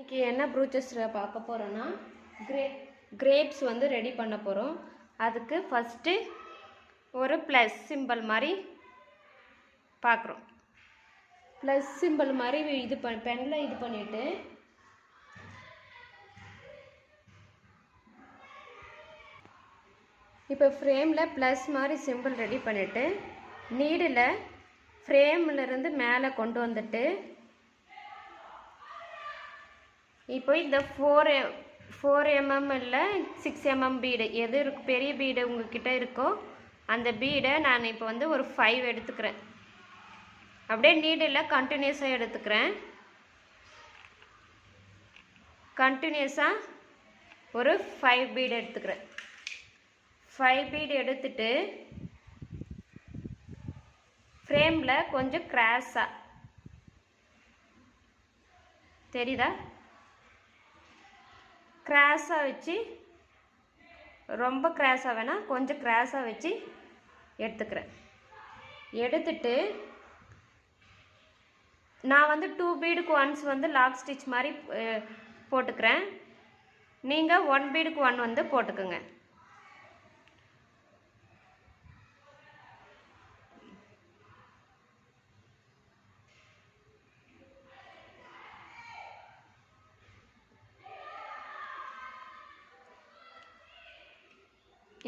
இன்றைக்கி என்ன ப்ரூச்சஸ் பார்க்க போகிறோன்னா கிரேப்ஸ் வந்து ரெடி பண்ண போகிறோம். அதுக்கு ஃபஸ்ட்டு ஒரு ப்ளஸ் சிம்பிள் மாதிரி பார்க்குறோம். ப்ளஸ் சிம்பிள் மாதிரி இது பெனில் இது பண்ணிவிட்டு இப்போ ஃப்ரேமில் ப்ளஸ் மாதிரி சிம்பிள் ரெடி பண்ணிவிட்டு நீடில் ஃப்ரேம்லேருந்து மேலே கொண்டு வந்துட்டு இப்போ இந்த 4 mm இல்லை 6 mm பீடு எது பெரிய பீடு உங்கள்கிட்ட இருக்கோ அந்த பீடை நான் இப்போ வந்து ஒரு 5 எடுத்துக்கிறேன். அப்படியே நீடில் கண்டினியூஸாக எடுத்துக்கிறேன். கண்டினியூஸாக ஒரு 5 பீடு எடுத்துக்கிறேன். 5 பீடு எடுத்துட்டு ஃப்ரேமில் கொஞ்சம் கிராஸாக தெரியுதா, கிராஸாக வச்சு, ரொம்ப கிராஸாக வேணாம், கொஞ்சம் கிராஸாக வச்சு எடுத்துக்கிறேன். எடுத்துட்டு நான் வந்து 2 பீடுக்கு ஒன்ஸ் வந்து லாக் ஸ்டிச் மாதிரி போட்டுக்கிறேன். நீங்கள் 1 பீடுக்கு 1 வந்து போட்டுக்குங்க.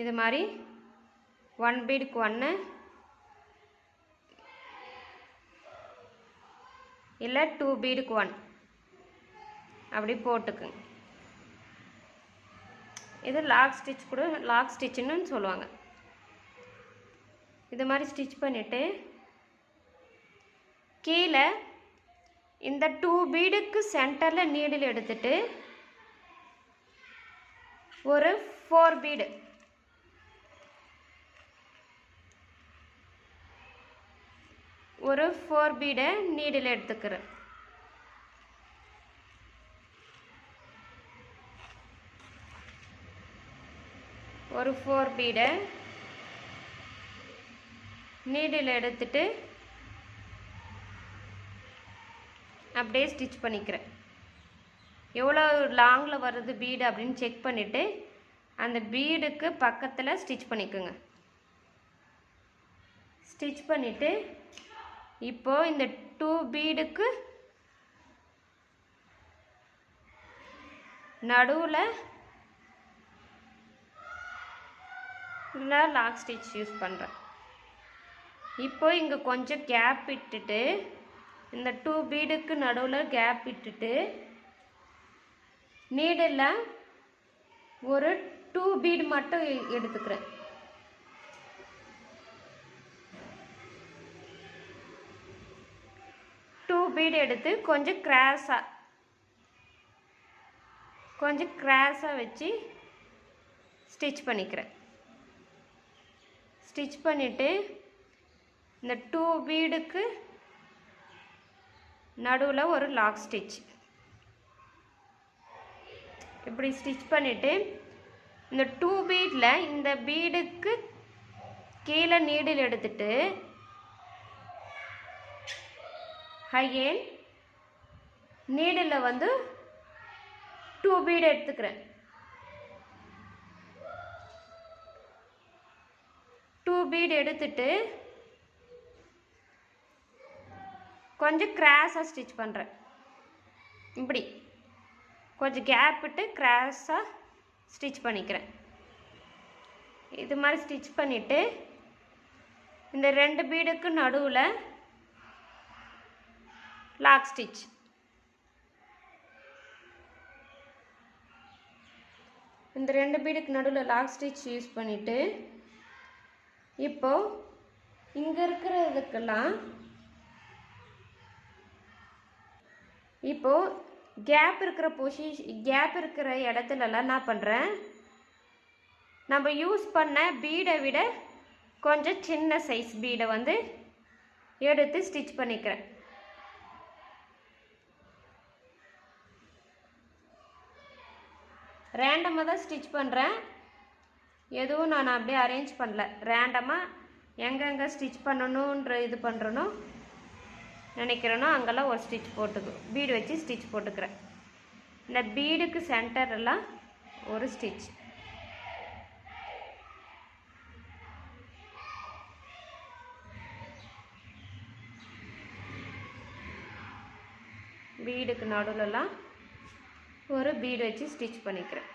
இது மாதிரி 1 பீடுக்கு 1 இல்லை 2 பீடுக்கு 1 அப்படி போட்டுக்குங்க. இது லாக் ஸ்டிச் கூட லாக் ஸ்டிச்சுன்னு சொல்லுவாங்க. இது மாதிரி ஸ்டிச் பண்ணிவிட்டு கீழே இந்த 2 பீடுக்கு சென்டரில் நீடில் எடுத்துட்டு ஒரு 4 பீடு ஒரு 4 பீடை நீடில் எடுத்துக்கிறேன். ஒரு 4 பீடை நீடில் எடுத்துட்டு அப்படியே ஸ்டிச் பண்ணிக்கிறேன். எவ்வளோ லாங்கில் வருது பீடு அப்படின்னு செக் பண்ணிவிட்டு அந்த பீடுக்கு பக்கத்தில் ஸ்டிச் பண்ணிக்கோங்க. ஸ்டிச் பண்ணிவிட்டு இப்போது இந்த 2 பீடுக்கு நடுவில் லாக் ஸ்டிச் யூஸ் பண்ணுறேன். இப்போ இங்கே கொஞ்சம் கேப் விட்டுட்டு இந்த 2 பீடுக்கு நடுவில் கேப் விட்டுட்டு நீடில் ஒரு 2 பீடு மட்டும் எடுத்துக்கிறேன். பீடு எடுத்து கொஞ்சம் கிராஸாக வச்சு ஸ்டிச் பண்ணிக்கிறேன். ஸ்டிச் பண்ணிவிட்டு இந்த 2 பீடுக்கு நடுவில் ஒரு லாக் ஸ்டிச் இப்படி ஸ்டிச் பண்ணிவிட்டு இந்த 2 பீடில் இந்த பீடுக்கு கீழே நீடில் எடுத்துட்டு அகைன் நீடில் வந்து 2 பீடு எடுத்துக்கிறேன். 2 பீடு எடுத்துட்டு கொஞ்சம் கிராஸாக ஸ்டிச் பண்ணுறேன். இப்படி கொஞ்சம் கேப் விட்டு கிராஸாக ஸ்டிச் பண்ணிக்கிறேன். இது மாதிரி ஸ்டிச் பண்ணிவிட்டு இந்த 2 பீடுக்கு நடுவில் லாக் ஸ்டிச் இந்த 2 பீடுக்கு நடுவில் லாக் ஸ்டிச் யூஸ் பண்ணிவிட்டு இப்போது இங்கே இருக்கிறதுக்கெல்லாம் இப்போது கேப் இருக்கிற இடத்துலலாம் என்ன பண்ணுறேன், நம்ம யூஸ் பண்ண பீடை விட கொஞ்சம் சின்ன சைஸ் பீடை வந்து எடுத்து ஸ்டிச் பண்ணிக்கிறேன். ரேண்டமாக தான் ஸ்டிச் பண்ணுறேன். எதுவும் நான் அப்படியே அரேஞ்ச் பண்ணல. ரேண்டமாக எங்கெங்கே ஸ்டிச் பண்ணணுன்ற இது பண்ணுறனோ நினைக்கிறேனோ அங்கெல்லாம் ஒரு ஸ்டிச் போட்டுக்கு பீடு வச்சு ஸ்டிச் போட்டுக்கிறேன். இந்த பீடுக்கு சென்டரெல்லாம் ஒரு ஸ்டிச். பீடுக்கு நடுவுலலாம் ஒரு பீடு வச்சு ஸ்டிச் பண்ணிக்கிறேன்.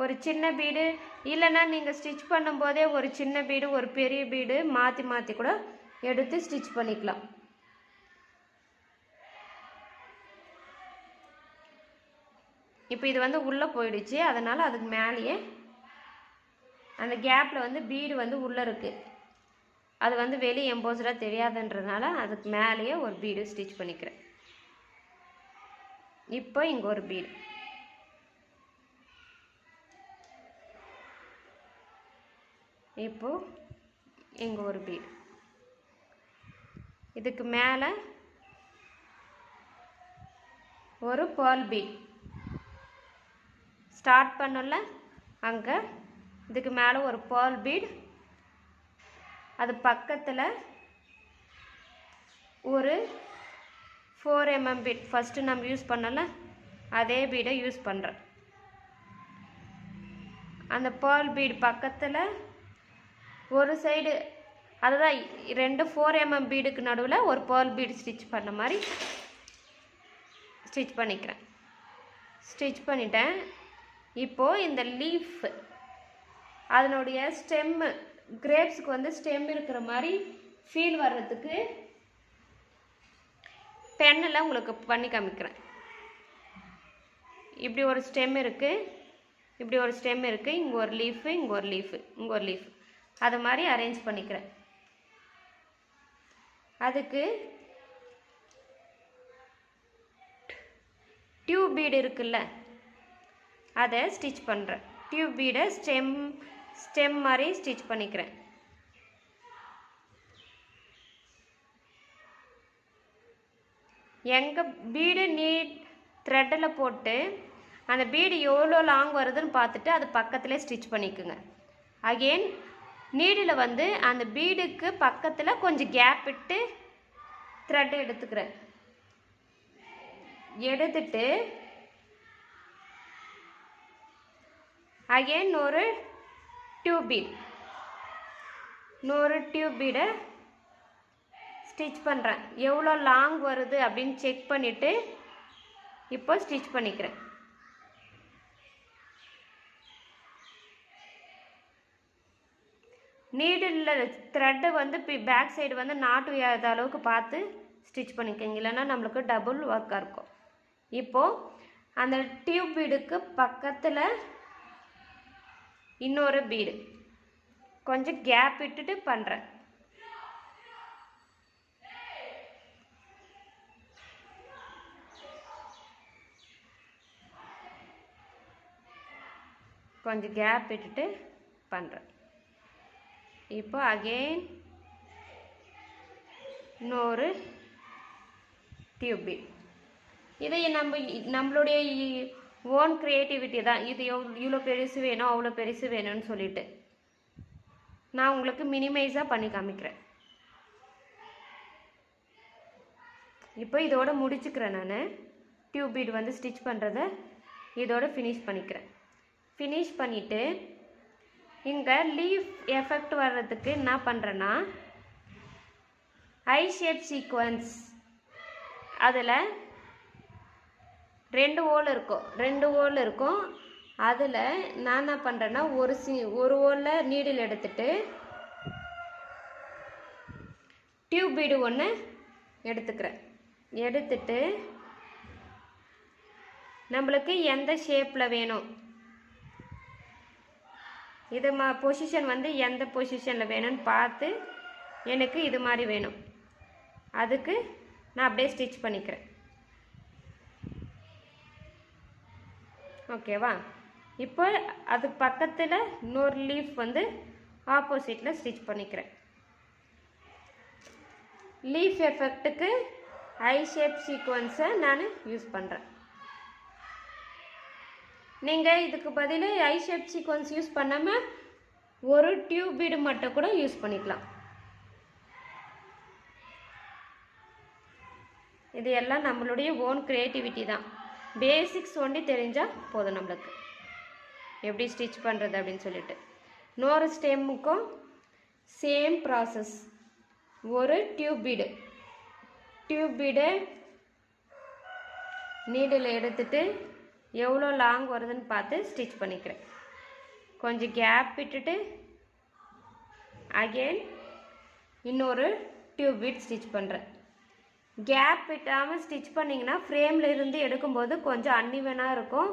ஒரு சின்ன பீடு இல்லைன்னா நீங்கள் ஸ்டிச் பண்ணும்போதே ஒரு சின்ன பீடு ஒரு பெரிய பீடு மாற்றி மாற்றி கூட எடுத்து ஸ்டிச் பண்ணிக்கலாம். இப்போ இது வந்து உள்ளே போயிடுச்சு, அதனால் அதுக்கு மேலேயே அந்த கேப்பில் வந்து பீடு வந்து உள்ளே இருக்குது, அது வந்து வெளியே எம்போஸ்டாக தெரியாதுன்றதுனால அதுக்கு மேலேயே ஒரு பீடு ஸ்டிச் பண்ணிக்கிறேன். இப்போ இங்கே ஒரு பீடு, இப்போ இங்கே ஒரு பீடு, இதுக்கு மேலே ஒரு பேர்ல் பீட் ஸ்டார்ட் பண்ணல, அங்கே இதுக்கு மேலே ஒரு பேர்ல் பீட், அது பக்கத்தில் ஒரு 4 mm பீட் ஃபஸ்ட்டு நம்ம யூஸ் பண்ணல அதே பீடை யூஸ் பண்ணுறேன். அந்த பேர்ல் பீட் பக்கத்தில் ஒரு சைடு, அதுதான் 2 4 mm பீடுக்கு நடுவில் ஒரு பேர்ல் பீட் ஸ்டிச் பண்ண மாதிரி ஸ்டிச் பண்ணிக்கிறேன். ஸ்டிச் பண்ணிட்டேன். இப்போது இந்த லீஃப் அதனுடைய ஸ்டெம்மு, கிரேப்ஸுக்கு வந்து ஸ்டெம் இருக்கிற மாதிரி ஃபீல் வர்றதுக்கு பென்னில் உங்களுக்கு பண்ணி காமிக்கிறேன். இப்படி ஒரு ஸ்டெம் இருக்குது, இப்படி ஒரு ஸ்டெம் இருக்குது, இங்கே ஒரு லீஃபு, இங்கே ஒரு லீஃபு, இங்கே ஒரு லீஃப், அது மாதிரி அரேஞ்ச் பண்ணிக்கிறேன். அதுக்கு டியூப் பீடு இருக்குல்ல, அதை ஸ்டிச் பண்ணுறேன். டியூப் பீடை ஸ்டெம் மாதிரி ஸ்டிச் பண்ணிக்கிறேன். எங்கள் பீடு நீட் த்ரெட்டில் போட்டு அந்த பீடு எவ்வளோ லாங் வருதுன்னு பார்த்துட்டு அது பக்கத்தில் ஸ்டிச் பண்ணிக்குங்க. அகெயின் நீடில் வந்து அந்த பீடுக்கு பக்கத்தில் கொஞ்சம் கேப் விட்டு த்ரெட் எடுத்துக்கிறேன். எடுத்துட்டு அகெயின் ஒரு டியூப் பீடை ஸ்டிச் பண்ணுறேன். எவ்வளோ லாங் வருது அப்படின்னு செக் பண்ணிவிட்டு இப்போ ஸ்டிச் பண்ணிக்கிறேன். நீடில் த்ரெட்டு வந்து பேக் சைடு வந்து நாட்டு வியாத அளவுக்கு பார்த்து ஸ்டிச் பண்ணிக்கோங்க, இல்லைன்னா நம்மளுக்கு டபுள் ஒர்க்காக இருக்கும். இப்போது அந்த டியூப் பீடுக்கு பக்கத்தில் இன்னொரு பீடு கொஞ்சம் கேப் விட்டுட்டு பண்ணுறேன். கொஞ்சம் கேப் விட்டுட்டு பண்ணுறேன். இப்போ அகெயின் இன்னொரு டியூப் பீட். இதை நம்மளுடைய ஓன் க்ரியேட்டிவிட்டி தான். இது இவ்வளோ பெருசு வேணும் அவ்வளோ பெருசு வேணும்னு சொல்லிட்டு நான் உங்களுக்கு மினிமைஸாக பண்ணி காமிக்கிறேன். இப்போ இதோட முடிச்சுக்கிறேன். நான் டியூப் பீட் வந்து ஸ்டிச் பண்ணுறதை இதோட ஃபினிஷ் பண்ணிக்கிறேன். ஃபினிஷ் பண்ணிவிட்டு இங்கே லீஃப் எஃபெக்ட் வர்றதுக்கு என்ன பண்ணுறேன்னா ஐ ஷேப் சீக்வன்ஸ், அதில் 2 ஹோல் இருக்கும். அதில் நான் என்ன பண்ணுறேன்னா ஒரு ஹோலில் நீடில் எடுத்துட்டு டியூப் பீடு ஒன்று எடுத்துக்கிறேன். எடுத்துட்டு நம்மளுக்கு எந்த ஷேப்பில் வேணும், இது பொசிஷன் வந்து எந்த பொசிஷனில் வேணும்னு பார்த்து எனக்கு இது மாதிரி வேணும், அதுக்கு நான் அப்படியே ஸ்டிச் பண்ணிக்கிறேன். ஓகேவா? இப்போ அது பக்கத்தில் இன்னொரு லீஃப் வந்து ஆப்போசிட்டில் ஸ்டிச் பண்ணிக்கிறேன். லீஃப் எஃபெக்ட்டுக்கு ஐ ஷேப் சீக்வன்ஸை நான் யூஸ் பண்ணுறேன். நீங்கள் இதுக்கு பதில் ஐ ஷேப் சீக்வன்ஸ் யூஸ் பண்ணாமல் ஒரு டியூப் பீடு மட்டும் கூட யூஸ் பண்ணிக்கலாம். இது எல்லாம் நம்மளுடைய ஓன் க்ரியேட்டிவிட்டி தான். பேசிக்ஸ் ஒண்டி தெரிஞ்சால் போதும் நம்மளுக்கு எப்படி ஸ்டிச் பண்ணுறது அப்படின்னு சொல்லிட்டு. இன்னொரு ஸ்டெம்முக்கும் சேம் ப்ராசஸ். ஒரு டியூப் பீடு நீடில் எடுத்துட்டு எவ்வளோ லாங் வருதுன்னு பார்த்து ஸ்டிச் பண்ணிக்கிறேன். கொஞ்சம் கேப் விட்டுட்டு அகெயின் இன்னொரு டியூப் பீட் ஸ்டிச் பண்ணுறேன். கேப் விட்டாமல் ஸ்டிச் பண்ணிங்கன்னா ஃப்ரேமில் இருந்து எடுக்கும்போது கொஞ்சம் அன்இவனாக இருக்கும்,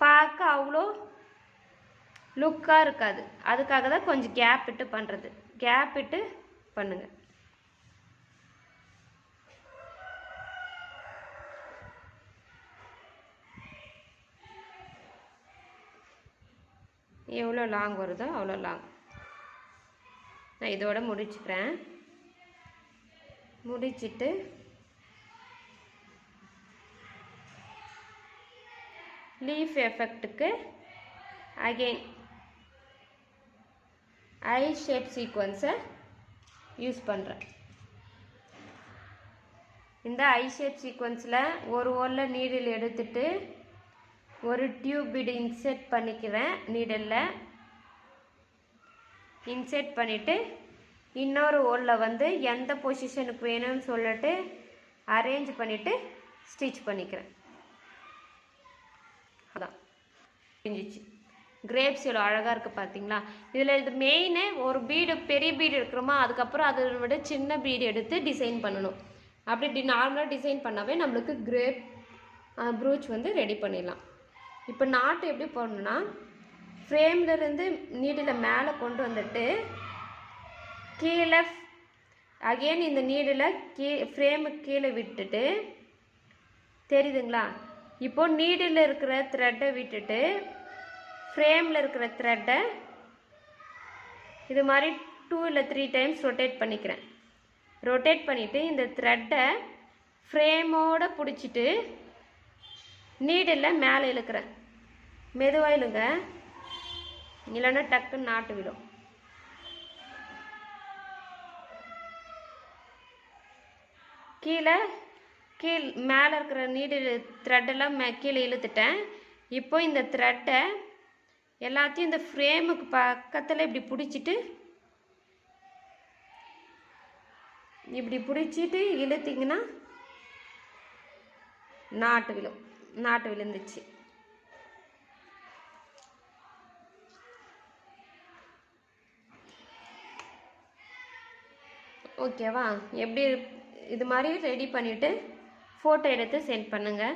பார்க்க அவ்வளோ லுக்காக இருக்காது. அதுக்காக தான் கொஞ்சம் கேப் விட்டு பண்ணுறது. கேப் விட்டு பண்ணுங்கள். எவ்வளோ லாங் வருதோ அவ்வளோ லாங். நான் இதோட முடிச்சுக்கிறேன். முடிச்சிட்டு லீஃப் எஃபெக்ட்டுக்கு அகெயின் ஐ ஷேப் சீக்வன்ஸை யூஸ் பண்ணுறேன். இந்த ஐ ஷேப் சீக்வன்ஸில் ஒரு ஓலில் நீடில் எடுத்துட்டு ஒரு டியூப் பீடு இன்செர்ட் பண்ணிக்கிறேன். நீடலில் இன்செர்ட் பண்ணிவிட்டு இன்னொரு ஓலில் வந்து எந்த பொசிஷனுக்கு வேணும்னு சொல்லிட்டு அரேஞ்ச் பண்ணிவிட்டு ஸ்டிச் பண்ணிக்கிறேன். அதான் செஞ்சிச்சு. கிரேப்ஸ் எவ்வளோ அழகாக இருக்குது பார்த்தீங்களா. இதில் இது மெயினு ஒரு பீடு, பெரிய பீடு எடுக்கிறோமா, அதுக்கப்புறம் அதை விட சின்ன பீடு எடுத்து டிசைன் பண்ணணும். அப்படி நார்மலாக டிசைன் பண்ணாவே நம்மளுக்கு கிரேப் ப்ரூச் வந்து ரெடி பண்ணிடலாம். இப்போ நாட்டு எப்படி போடணுன்னா, ஃப்ரேம்லேருந்து நீடில் மேலே கொண்டு வந்துட்டு கீழே அகெயின் இந்த நீடில் ஃப்ரேமுக்கு கீழே விட்டுட்டு, தெரியுதுங்களா, இப்போது நீடில் இருக்கிற த்ரெட்டை விட்டுட்டு ஃப்ரேமில் இருக்கிற த்ரெட்டை இது மாதிரி 2 இல்லை 3 டைம்ஸ் ரொட்டேட் பண்ணிக்கிறேன். ரொட்டேட் பண்ணிவிட்டு இந்த த்ரெட்டை ஃப்ரேமோடு பிடிச்சிட்டு நீடில் மேலே இழுக்கிறேன். மெதுவாக இழுங்க, இல்லைன்னா டக்குன்னு நாட்டு விடும். மேலே இருக்கிற நீடில் த்ரெட்டெல்லாம் கீழே இழுத்துட்டேன். இப்போ இந்த த்ரெட்டை எல்லாத்தையும் இந்த ஃப்ரேமுக்கு பக்கத்தில் இப்படி பிடிச்சிட்டு இழுத்திங்கன்னா நாட்டு விழுந்துச்சு. ஓகேவா? எப்படி இது மாதிரி ரெடி பண்ணிவிட்டு ஃபோட்டோ எடுத்து சென்ட் பண்ணுங்கள்.